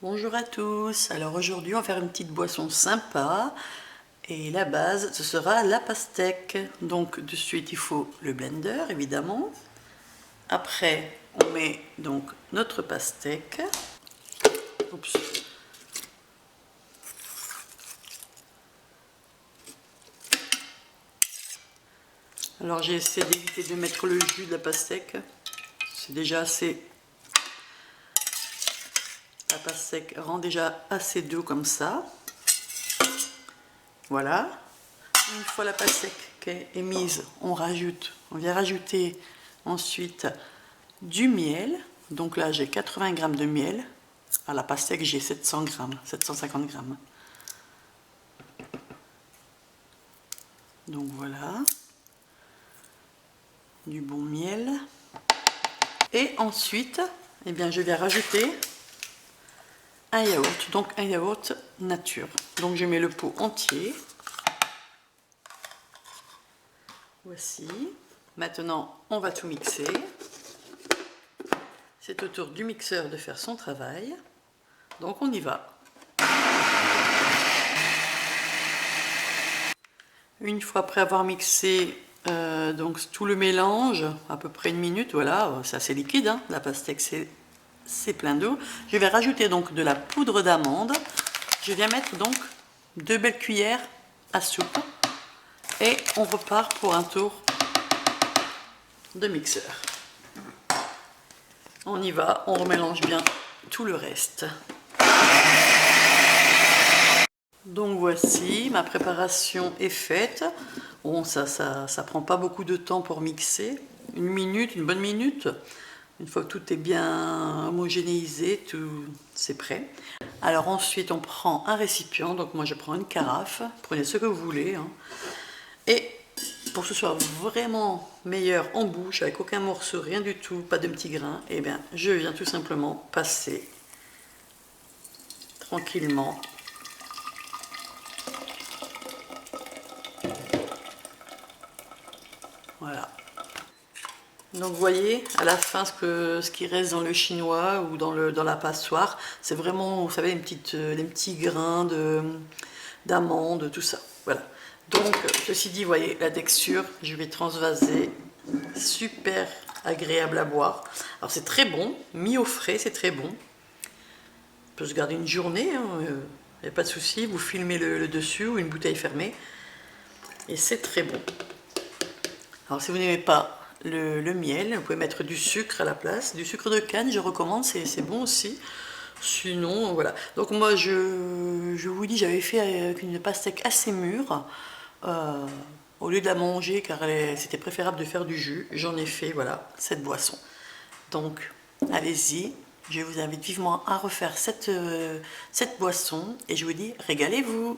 Bonjour à tous, alors aujourd'hui on va faire une petite boisson sympa et la base ce sera la pastèque. Donc de suite il faut le blender évidemment, après on met donc notre pastèque. Oups. Alors j'ai essayé d'éviter de mettre le jus de la pastèque, c'est déjà assez. La pastèque rend déjà assez d'eau comme ça. Voilà. Une fois la pastèque est mise, on vient rajouter ensuite du miel. Donc là j'ai 80 g de miel. À la pastèque j'ai 700 g, 750 g. Donc voilà. Du bon miel. Et ensuite, eh bien, je vais rajouter un yaourt. Donc un yaourt nature. Donc je mets le pot entier. Voici. Maintenant, on va tout mixer. C'est au tour du mixeur de faire son travail. Donc on y va. Une fois après avoir mixé donc tout le mélange, à peu près une minute, voilà, c'est assez liquide, hein, la pastèque c'est plein d'eau. Je vais rajouter donc de la poudre d'amande. Je viens mettre donc 2 belles cuillères à soupe. Et on repart pour un tour de mixeur. On y va, on remélange bien tout le reste. Donc voici, ma préparation est faite. Bon, ça prend pas beaucoup de temps pour mixer. Une minute, une bonne minute. Une fois que tout est bien homogénéisé, tout c'est prêt. Alors ensuite, on prend un récipient. Donc moi, je prends une carafe. Prenez ce que vous voulez. Hein. Et pour que ce soit vraiment meilleur en bouche, avec aucun morceau, rien du tout, pas de petits grains, et bien je viens tout simplement passer tranquillement voilà. Donc vous voyez à la fin ce qui reste dans le chinois ou dans la passoire, c'est vraiment, vous savez, les petits grains d'amande, tout ça. Voilà. Donc ceci dit, vous voyez la texture, je vais transvaser, super agréable à boire. Alors c'est très bon, mis au frais, c'est très bon. On peut se garder une journée, il n'y a pas de souci, vous filmez le dessus ou une bouteille fermée et c'est très bon. Alors si vous n'aimez pas le miel, vous pouvez mettre du sucre à la place, du sucre de canne, je recommande, c'est bon aussi. Sinon, voilà. Donc moi, je vous dis, j'avais fait avec une pastèque assez mûre. Au lieu de la manger, car c'était préférable de faire du jus, j'en ai fait, voilà, cette boisson. Donc, allez-y, je vous invite vivement à refaire cette boisson et je vous dis, régalez-vous!